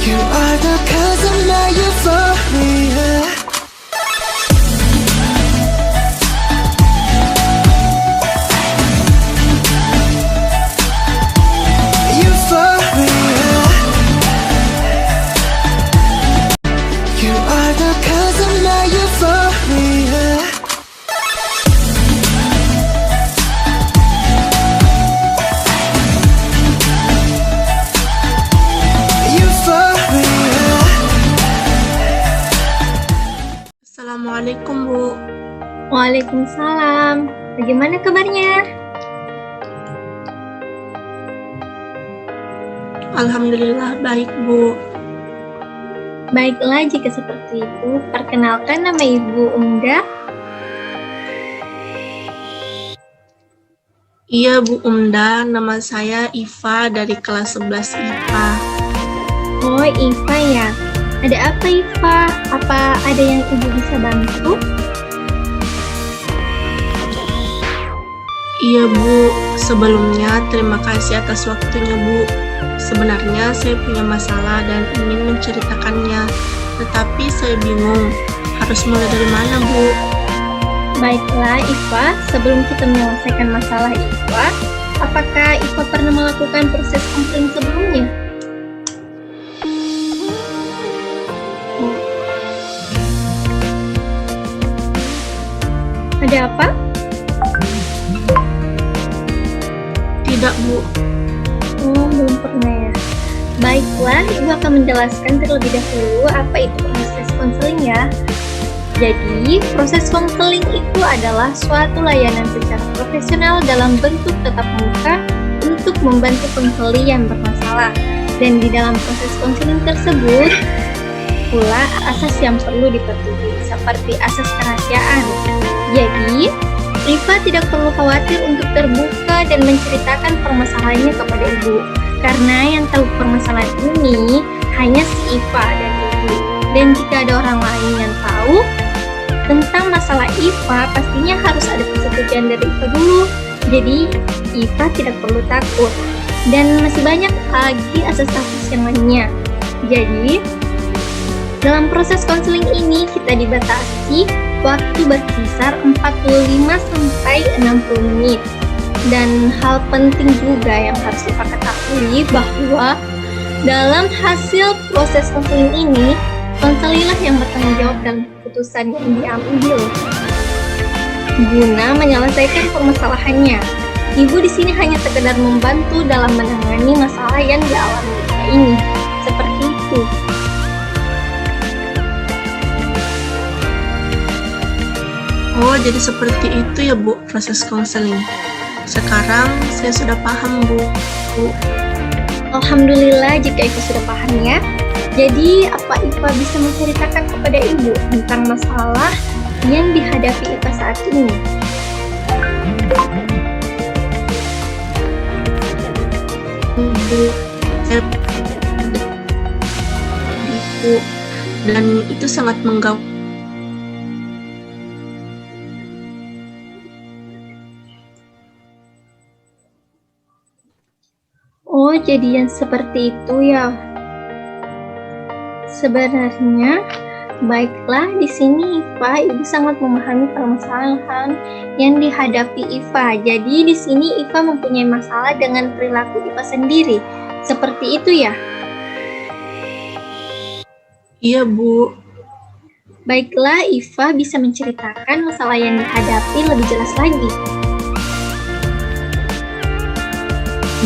You are the cause of my euphoria. Euphoria. You are the cause of my euphoria. Assalamualaikum, Bu. Waalaikumsalam. Bagaimana kabarnya? Alhamdulillah baik, Bu. Baiklah jika seperti itu. Perkenalkan, nama Ibu Unda. Iya, Bu Unda, nama saya Iva dari kelas 11 IPA. Oh, Iva ya. Ada apa, Iva? Apa ada yang Ibu bisa bantu? Iya, Bu. Sebelumnya terima kasih atas waktunya, Bu. Sebenarnya saya punya masalah dan ingin menceritakannya, tetapi saya bingung harus mulai dari mana, Bu. Baiklah, Iva. Sebelum kita menyelesaikan masalah Iva, apakah Iva pernah melakukan proses konseling sebelumnya? Ada apa? Tidak, Bu. Oh, belum pernah ya. Baiklah, Ibu akan menjelaskan terlebih dahulu apa itu proses konseling ya. Jadi, proses konseling itu adalah suatu layanan secara profesional dalam bentuk tatap muka untuk membantu konseli yang bermasalah. Dan di dalam proses konseling tersebut pula asas yang perlu dipatuhi, seperti asas kerahasiaan. Jadi, Iva tidak perlu khawatir untuk terbuka dan menceritakan permasalahannya kepada Ibu, karena yang tahu permasalahan ini hanya si Iva dan Ibu. Dan jika ada orang lain yang tahu tentang masalah Iva, pastinya harus ada persetujuan dari Iva dulu. Jadi, Iva tidak perlu takut. Dan masih banyak lagi asas-asas yang lainnya. Jadi, dalam proses konseling ini kita dibatasi waktu berkisar 45-60 menit. Dan hal penting juga yang harus kita ketahui bahwa dalam hasil proses konseling ini, konselilah yang bertanggung jawab dalam keputusan yang diambil guna menyelesaikan permasalahannya. Ibu di sini hanya sekedar membantu dalam menangani masalah yang dialami ini. Seperti itu. Oh, jadi seperti itu ya, Bu, proses konseling. Sekarang saya sudah paham, Bu. Alhamdulillah jika Ibu sudah paham ya. Jadi, apa Iva bisa menceritakan kepada Ibu tentang masalah yang dihadapi Iva saat ini? Bu, saya Bu, dan itu sangat mengganggu. Oh, jadi yang seperti itu ya. Sebenarnya, baiklah di sini Iva, Ibu sangat memahami permasalahan yang dihadapi Iva. Jadi di sini Iva mempunyai masalah dengan perilaku Iva sendiri. Seperti itu ya? Iya, Bu. Baiklah, Iva bisa menceritakan masalah yang dihadapi lebih jelas lagi.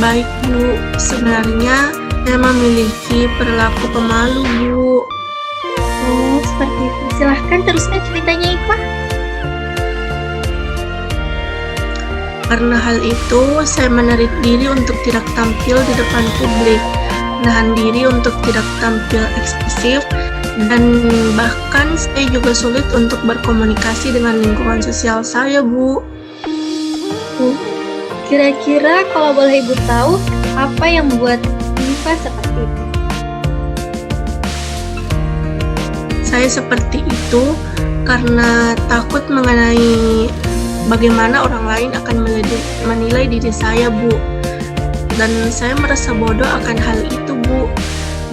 Baik, Bu. Sebenarnya saya memiliki perilaku pemalu, Bu. Oh, seperti itu. Silahkan teruskan ceritanya, Iva. Karena hal itu, saya menarik diri untuk tidak tampil di depan publik, menahan diri untuk tidak tampil ekspresif, dan bahkan saya juga sulit untuk berkomunikasi dengan lingkungan sosial saya, Bu. Kira-kira kalau boleh Ibu tahu, apa yang membuat Iva seperti itu? Saya seperti itu karena takut mengenai bagaimana orang lain akan menilai diri saya, Bu. Dan saya merasa bodoh akan hal itu, Bu.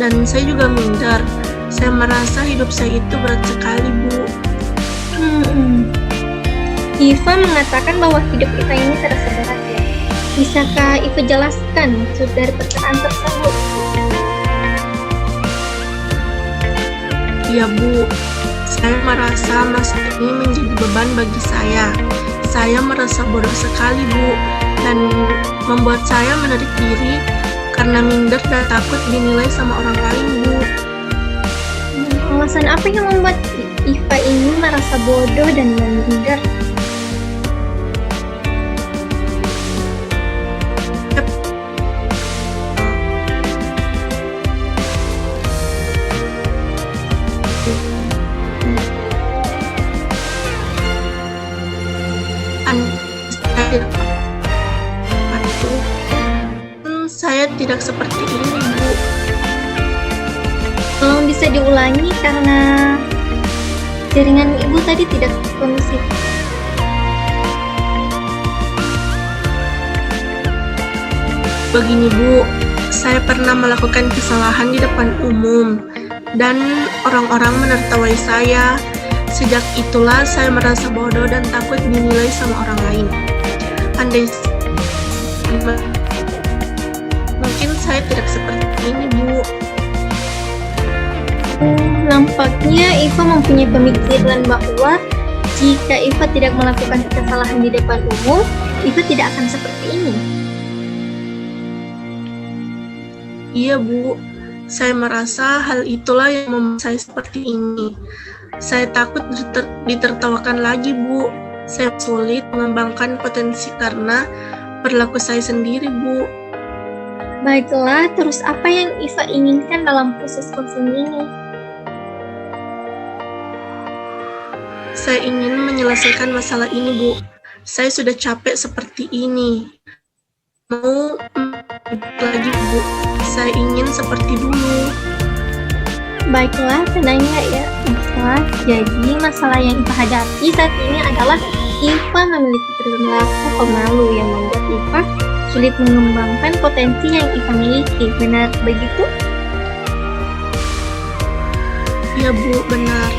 Dan saya juga minder. Saya merasa hidup saya itu berat sekali, Bu. Iva mengatakan bahwa hidup Iva ini terasa berat ya. Bisakah Iva jelaskan maksud dari perkataan tersebut? Iya, Bu. Saya merasa masa ini menjadi beban bagi saya. Saya merasa bodoh sekali, Bu, dan membuat saya menarik diri karena minder dan takut dinilai sama orang lain, Bu. Alasan apa yang membuat Iva ini merasa bodoh dan minder? Saya tidak seperti ini, Bu. Tolong bisa diulangi karena jaringan Ibu tadi tidak kondusif. Begini, Bu, saya pernah melakukan kesalahan di depan umum dan orang-orang menertawai saya. Sejak itulah saya merasa bodoh dan takut dinilai sama orang lain. Andai mungkin saya tidak seperti ini, Bu. Nampaknya Iva mempunyai pemikiran bahwa jika Iva tidak melakukan kesalahan di depan umum, Iva tidak akan seperti ini. Iya, Bu. Saya merasa hal itulah yang membuat saya seperti ini. Saya takut ditertawakan lagi, Bu. Saya sulit mengembangkan potensi karena perilaku saya sendiri, Bu. Baiklah, terus apa yang Iva inginkan dalam proses konseling ini? Saya ingin menyelesaikan masalah ini, Bu. Saya sudah capek seperti ini. Mau lagi, Bu. Saya ingin seperti dulu. Baiklah, tenangnya ya, Iva. Jadi, masalah yang Iva hadapi saat ini adalah Iva memiliki perilaku pemalu yang membuat Iva sulit mengembangkan potensi yang Iva miliki. Benar begitu? Iya, Bu, benar.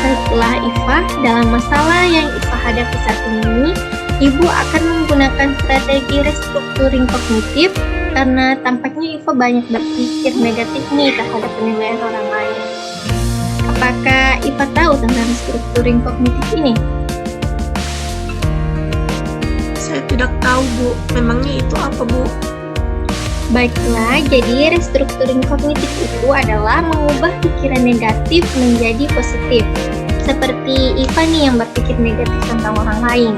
Baiklah, Iva, dalam masalah yang Iva hadapi saat ini, Ibu akan menggunakan strategi restrukturing kognitif karena tampaknya Iva banyak berpikir negatif nih terhadap penilaian orang lain. Apakah Iva tahu tentang restrukturing kognitif ini? Saya tidak tahu, Bu. Memangnya itu apa, Bu? Baiklah, jadi restrukturing kognitif itu adalah mengubah pikiran negatif menjadi positif. Seperti Iva nih yang berpikir negatif tentang orang lain.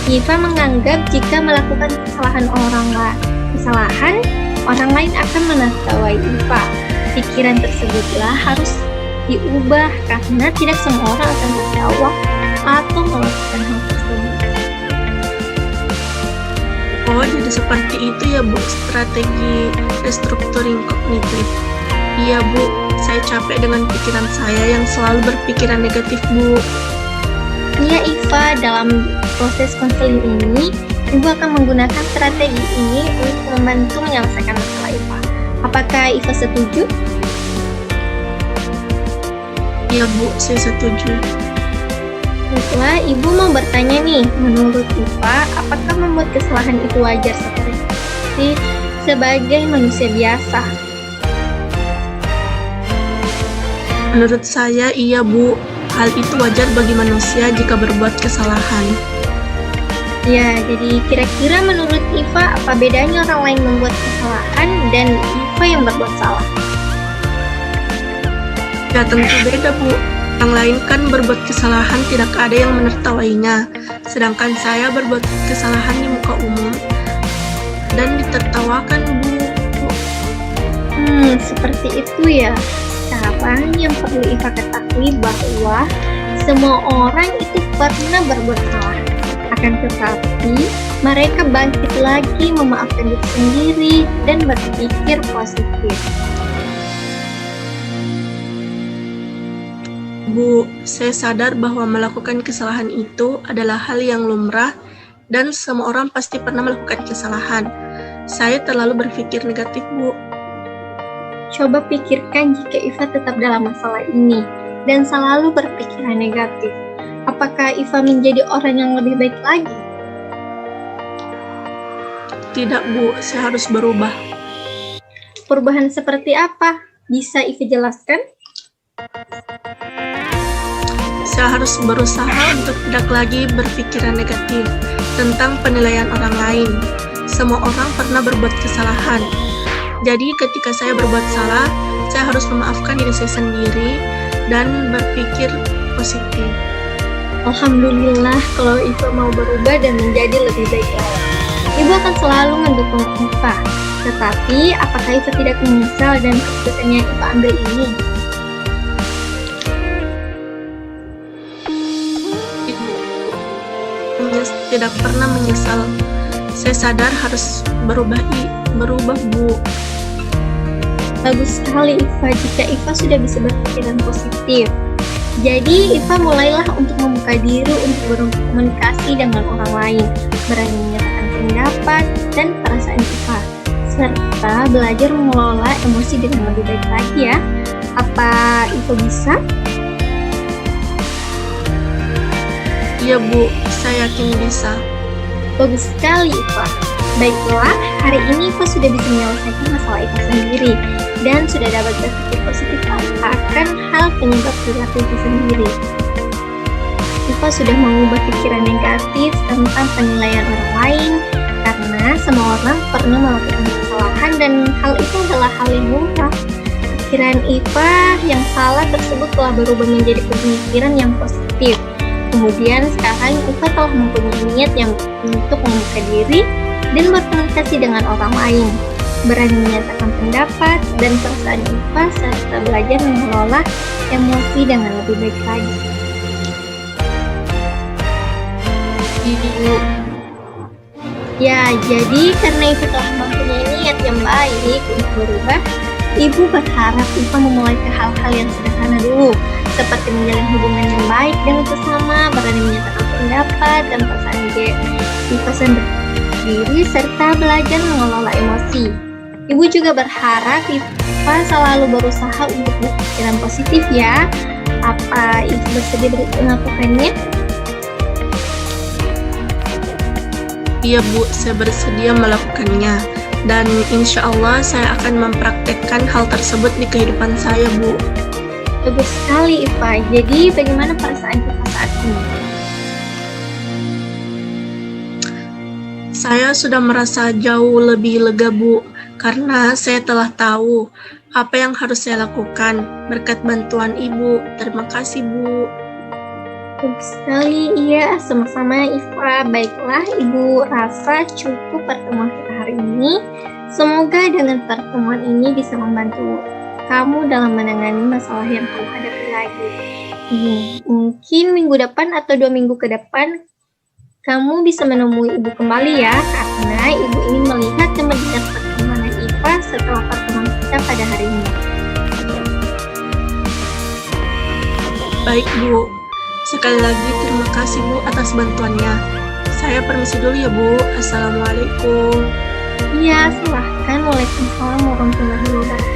Iva menganggap jika melakukan kesalahan orang lain akan menertawai Iva. Pikiran tersebutlah harus diubah karena tidak semua orang akan tertawa atau melakukan hal tersebut. Oh, jadi seperti itu ya, Bu, strategi restrukturing kognitif. Iya, Bu, saya capek dengan pikiran saya yang selalu berpikiran negatif, Bu. Iya, Iva, dalam proses konseling ini, Ibu akan menggunakan strategi ini untuk membantu menyelesaikan masalah Iva. Apakah Iva setuju? Iya, Bu, saya setuju. Baiklah, Ibu mau bertanya nih, menurut Iva, apakah membuat kesalahan itu wajar sebagai manusia biasa? Menurut saya, iya, Bu. Hal itu wajar bagi manusia jika berbuat kesalahan. Ya, jadi kira-kira menurut Iva, apa bedanya orang lain membuat kesalahan dan Iva yang berbuat salah? Ya, tentu beda, Bu. Yang lain kan berbuat kesalahan tidak ada yang menertawainya. Sedangkan saya berbuat kesalahan di muka umum dan ditertawakan, Bu. Seperti itu ya. Sekarang yang perlu Iva ketahui bahwa semua orang itu pernah berbuat salah. Akan tetapi, mereka bangkit lagi memaafkan diri sendiri dan berpikir positif. Bu, saya sadar bahwa melakukan kesalahan itu adalah hal yang lumrah dan semua orang pasti pernah melakukan kesalahan. Saya terlalu berpikir negatif, Bu. Coba pikirkan jika Iva tetap dalam masalah ini dan selalu berpikiran negatif. Apakah Iva menjadi orang yang lebih baik lagi? Tidak Bu, saya harus berubah. Perubahan seperti apa? Bisa Iva jelaskan? Saya harus berusaha untuk tidak lagi berpikiran negatif tentang penilaian orang lain. Semua orang pernah berbuat kesalahan. Jadi ketika saya berbuat salah, saya harus memaafkan diri saya sendiri dan berpikir positif. Alhamdulillah kalau Iva mau berubah dan menjadi lebih baik lagi. Ibu akan selalu mendukung Iva. Tetapi apakah Iva tidak menyesal dan keputusan yang Iva ambil ini? Tidak pernah menyesal. Saya sadar harus berubah Bu. Bagus sekali Iva jika Iva sudah bisa berpikiran positif. Jadi Iva mulailah untuk membuka diri untuk berkomunikasi dengan orang lain, berani menyatakan pendapat dan perasaan Iva, serta belajar mengelola emosi dengan lebih baik lagi ya. Apa Iva bisa? Iya Bu, saya yakin bisa. Bagus sekali Iva. Baiklah, hari ini Iva sudah bisa menyelesaikan masalah Iva sendiri dan sudah dapat berpikir positif akan hal penyebab perilaku Iva sendiri. Iva sudah mengubah pikiran negatif tentang penilaian orang lain karena semua orang pernah melakukan kesalahan dan hal itu adalah hal yang lumrah. Pikiran Iva yang salah tersebut telah berubah menjadi pemikiran yang positif. Kemudian sekarang Iva telah mempunyai niat yang untuk membuka diri dan berkomunikasi dengan orang lain, berani menyatakan pendapat dan perasaan Iva serta belajar mengelola emosi dengan lebih baik lagi. Ibu. Ya, jadi karena Iva telah mempunyai niat yang baik untuk berubah, Ibu berharap Iva memulai ke hal-hal yang sederhana dulu, seperti menjalin hubungan yang baik dengan sesama, berani menyatakan pendapat dan perasaan Iva sendiri, serta belajar mengelola emosi. Ibu juga berharap Iva selalu berusaha untuk berpikiran positif ya. Apa Ibu bersedia melakukannya? Iya Bu, saya bersedia melakukannya. Dan insya Allah saya akan mempraktekkan hal tersebut di kehidupan saya Bu. Bagus sekali Iva. Jadi bagaimana perasaan Iva saat ini? Saya sudah merasa jauh lebih lega Bu, karena saya telah tahu apa yang harus saya lakukan berkat bantuan Ibu. Terima kasih Bu. Bagus sekali, iya sama-sama Iva. Baiklah, Ibu rasa cukup pertemuan kita hari ini. Semoga dengan pertemuan ini bisa membantu kamu dalam menangani masalah yang kamu hadapi lagi. Mungkin minggu depan atau 2 minggu ke depan kamu bisa menemui Ibu kembali ya, karena Ibu ingin melihat dan mendengar perkembangan Iva setelah pertemuan kita pada hari ini. Baik Bu, sekali lagi terima kasih Bu atas bantuannya. Saya permisi dulu ya Bu. Assalamualaikum. Iya, silahkan. Waalaikumsalam warahmatullahi wabarakatuh.